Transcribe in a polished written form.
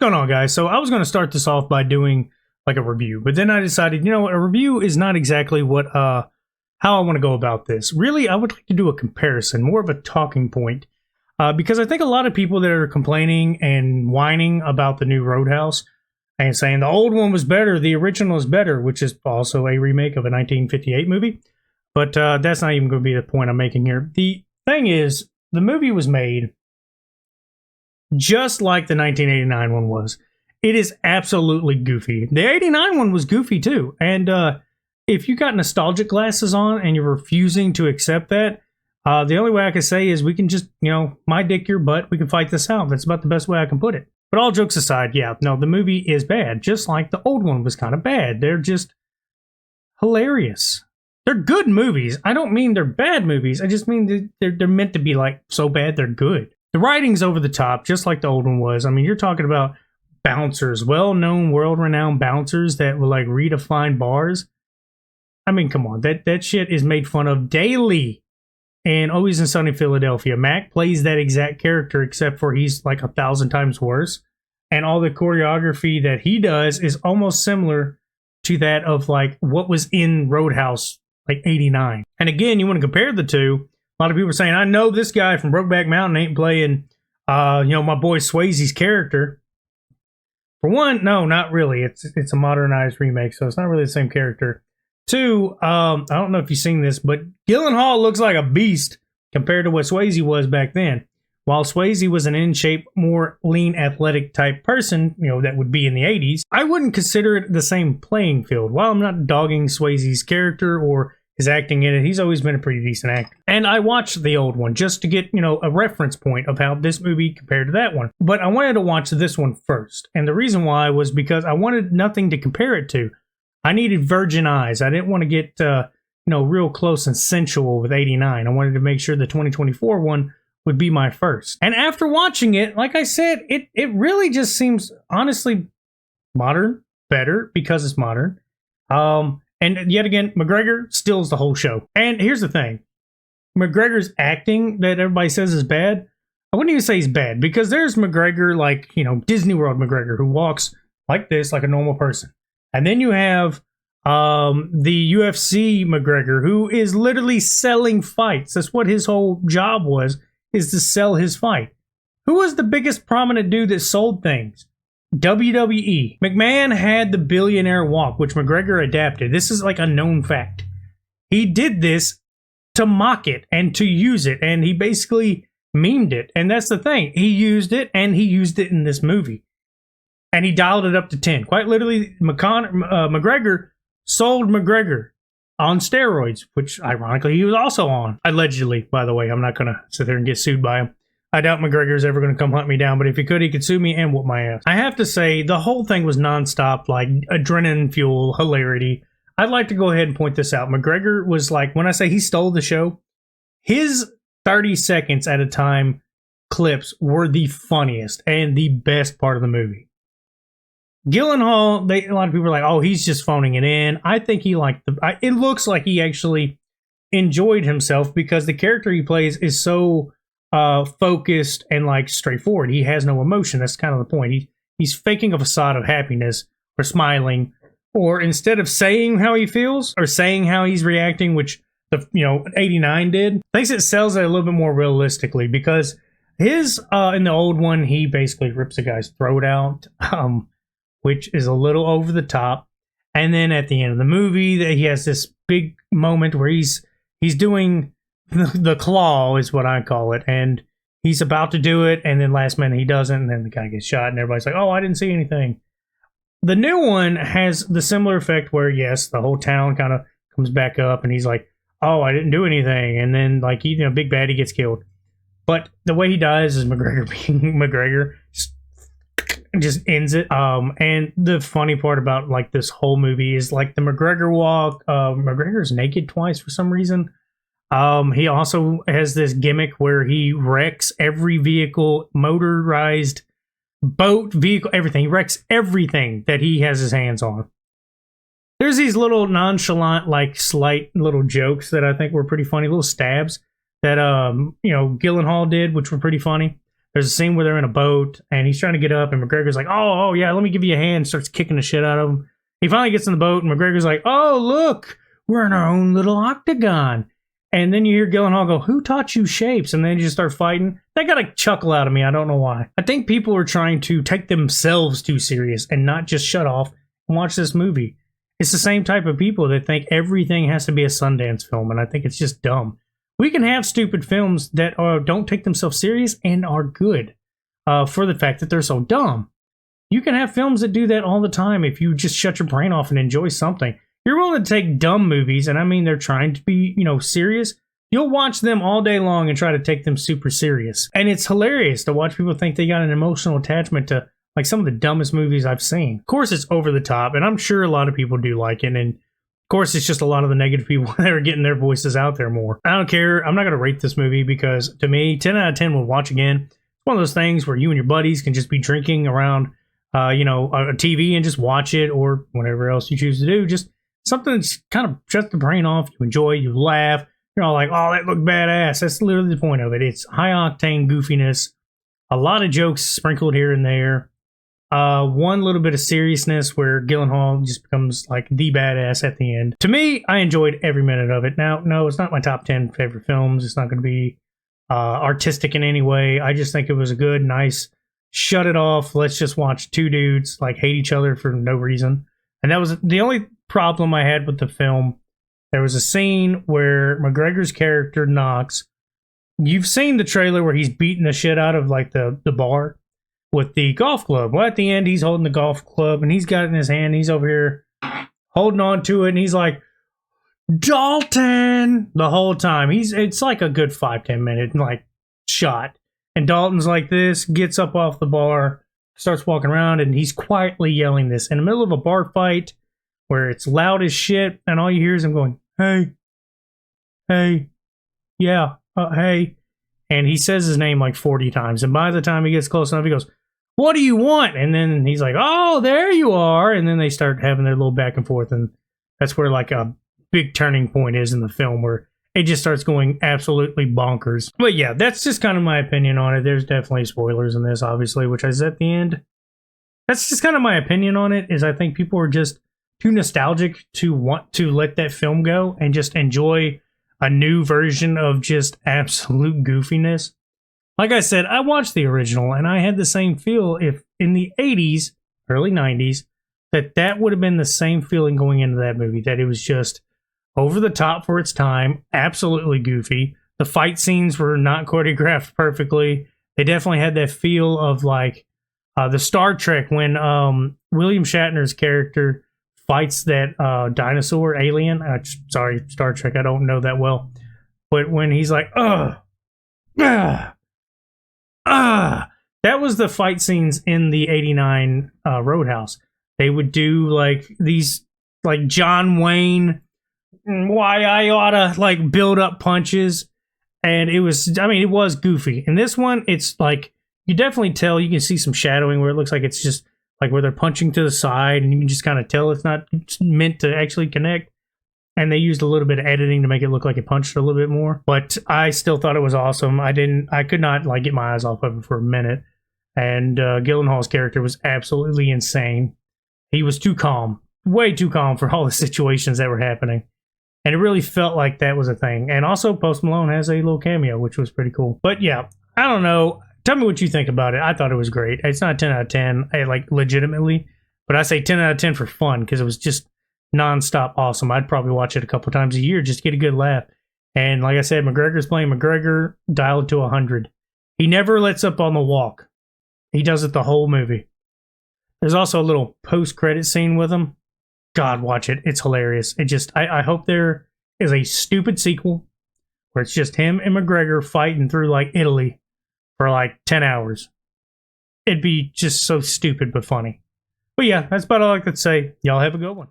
going on, guys? So I was going to start this off by doing like a review, but then I decided, you know what, a review is not exactly what how I want to go about this. Really, I would like to do a comparison, more of a talking point, because I think a lot of people that are complaining and whining about the new Roadhouse and saying the old one was better, the original is better, which is also a remake of a 1958 movie. But that's not even going to be the point I'm making here. The thing is, the movie was made just like the 1989 one was. It is absolutely goofy. The 89 one was goofy too. And if you got nostalgic glasses on and you're refusing to accept that, the only way I can say is we can just, my dick, your butt, we can fight this out. That's about the best way I can put it. But all jokes aside, yeah, no, the movie is bad. Just like the old one was kind of bad. They're just hilarious. They're good movies. I don't mean they're bad movies. I just mean they're meant to be like so bad they're good. The writing's over the top, just like the old one was. I mean, you're talking about bouncers, well-known, world-renowned bouncers that will like redefine bars. I mean, come on, that shit is made fun of daily. And Always in Sunny Philadelphia, Mac plays that exact character, except for he's like 1,000 times worse. And all the choreography that he does is almost similar to that of like what was in Roadhouse, like 89. And again, you want to compare the two. A lot of people are saying, I know this guy from Brokeback Mountain ain't playing, my boy Swayze's character. For one, no, not really. It's a modernized remake, so it's not really the same character. Two, I don't know if you've seen this, but Gyllenhaal looks like a beast compared to what Swayze was back then. While Swayze was an in-shape, more lean, athletic type person, that would be in the 80s, I wouldn't consider it the same playing field. While I'm not dogging Swayze's character or his acting in it, he's always been a pretty decent actor. And I watched the old one just to get, a reference point of how this movie compared to that one. But I wanted to watch this one first. And the reason why was because I wanted nothing to compare it to. I needed virgin eyes. I didn't want to get, real close and sensual with 89. I wanted to make sure the 2024 one would be my first. And after watching it, like I said, it really just seems, honestly, modern, better because it's modern. And yet again, McGregor steals the whole show. And here's the thing. McGregor's acting that everybody says is bad, I wouldn't even say he's bad, because there's McGregor, like, Disney World McGregor, who walks like this, like a normal person. And then you have the UFC McGregor, who is literally selling fights. That's what his whole job was, is to sell his fight. Who was the biggest prominent dude that sold things? WWE. McMahon had the billionaire walk, which McGregor adapted. This is like a known fact. He did this to mock it and to use it, and he basically memed it. And that's the thing. He used it, and he used it in this movie. And he dialed it up to 10. Quite literally, McGregor sold McGregor on steroids, which ironically he was also on. Allegedly, by the way. I'm not going to sit there and get sued by him. I doubt McGregor's ever going to come hunt me down, but if he could sue me and whoop my ass. I have to say, the whole thing was nonstop, like adrenaline fuel, hilarity. I'd like to go ahead and point this out. McGregor was like, when I say he stole the show, his 30 seconds at a time clips were the funniest and the best part of the movie. Gyllenhaal, a lot of people are like, oh, he's just phoning it in. I think he liked it looks like he actually enjoyed himself because the character he plays is so focused and like straightforward. He has no emotion. That's kind of the point. He's faking a facade of happiness or smiling, or instead of saying how he feels or saying how he's reacting, which the 89 did, thinks it sells it a little bit more realistically, because his in the old one, he basically rips a guy's throat out, which is a little over the top. And then at the end of the movie, he has this big moment where he's doing the claw, is what I call it, and he's about to do it, and then last minute he doesn't, and then the guy gets shot, and everybody's like, oh, I didn't see anything. The new one has the similar effect where, yes, the whole town kind of comes back up, and he's like, oh, I didn't do anything, and then like big baddie gets killed. But the way he dies is McGregor being McGregor, just ends it. And the funny part about like this whole movie is like the McGregor walk. McGregor's naked twice for some reason. He also has this gimmick where he wrecks every vehicle, motorized boat, vehicle, everything. He wrecks everything that he has his hands on. There's these little nonchalant, like slight little jokes that I think were pretty funny, little stabs that Gyllenhaal did, which were pretty funny. There's a scene where they're in a boat and he's trying to get up, and McGregor's like, oh yeah, let me give you a hand. Starts kicking the shit out of him. He finally gets in the boat, and McGregor's like, oh, look, we're in our own little octagon. And then you hear Gyllenhaal go, who taught you shapes? And then you just start fighting. That got a chuckle out of me. I don't know why. I think people are trying to take themselves too serious and not just shut off and watch this movie. It's the same type of people that think everything has to be a Sundance film, and I think it's just dumb. We can have stupid films that don't take themselves serious and are good for the fact that they're so dumb. You can have films that do that all the time if you just shut your brain off and enjoy something. You're willing to take dumb movies, and I mean they're trying to be, serious. You'll watch them all day long and try to take them super serious. And it's hilarious to watch people think they got an emotional attachment to like some of the dumbest movies I've seen. Of course, it's over the top, and I'm sure a lot of people do like it. And of course, it's just a lot of the negative people that are getting their voices out there more. I don't care. I'm not going to rate this movie because to me, 10 out of 10 will watch again. It's one of those things where you and your buddies can just be drinking around, a TV and just watch it, or whatever else you choose to do. Just something that's kind of shuts the brain off. You enjoy, you laugh. You're all like, oh, that looked badass. That's literally the point of it. It's high octane goofiness. A lot of jokes sprinkled here and there. One little bit of seriousness where Gyllenhaal just becomes like the badass at the end. To me, I enjoyed every minute of it. Now, no, it's not my top 10 favorite films. It's not going to be artistic in any way. I just think it was a good, nice, shut it off. Let's just watch two dudes like hate each other for no reason. And that was the only problem I had with the film. There was a scene where McGregor's character Knox, you've seen the trailer where he's beating the shit out of like the bar with the golf club. Well, at the end, he's holding the golf club and he's got it in his hand. He's over here holding on to it, and he's like, Dalton, the whole time. It's like a good 5-10 minute like shot. And Dalton's like this, gets up off the bar, starts walking around, and he's quietly yelling this in the middle of a bar fight where it's loud as shit, and all you hear is him going, hey, yeah, hey. And he says his name like 40 times. And by the time he gets close enough, he goes, what do you want? And then he's like, oh, there you are. And then they start having their little back and forth. And that's where like a big turning point is in the film, where it just starts going absolutely bonkers. But yeah, that's just kind of my opinion on it. There's definitely spoilers in this, obviously, which is at the end. That's just kind of my opinion on it, is I think people are just too nostalgic to want to let that film go and just enjoy a new version of just absolute goofiness. Like I said, I watched the original and I had the same feel if in the 80s, early 90s, that would have been the same feeling going into that movie, that it was just over the top for its time, absolutely goofy. The fight scenes were not choreographed perfectly. They definitely had that feel of like the Star Trek when William Shatner's character fights that dinosaur alien. Sorry, Star Trek, I don't know that well. But when he's like, that was the fight scenes in the 89 Roadhouse. They would do like these like John Wayne, why I oughta like build up punches. And it was goofy. In this one, it's like, you definitely tell, you can see some shadowing where it looks like it's just like where they're punching to the side, and you can just kind of tell it's not meant to actually connect. And they used a little bit of editing to make it look like it punched a little bit more. But I still thought it was awesome. I could not like get my eyes off of it for a minute. And Gyllenhaal's character was absolutely insane. He was too calm, way too calm for all the situations that were happening. And it really felt like that was a thing. And also Post Malone has a little cameo, which was pretty cool. But yeah, I don't know. Tell me what you think about it. I thought it was great. It's not 10 out of 10, like legitimately, but I say 10 out of 10 for fun because it was just nonstop awesome. I'd probably watch it a couple times a year just to get a good laugh. And like I said, McGregor's playing McGregor dialed to 100. He never lets up on the walk. He does it the whole movie. There's also a little post-credit scene with him. God, watch it. It's hilarious. I hope there is a stupid sequel where it's just him and McGregor fighting through like Italy for like 10 hours. It'd be just so stupid but funny. But yeah, that's about all I could say. Y'all have a good one.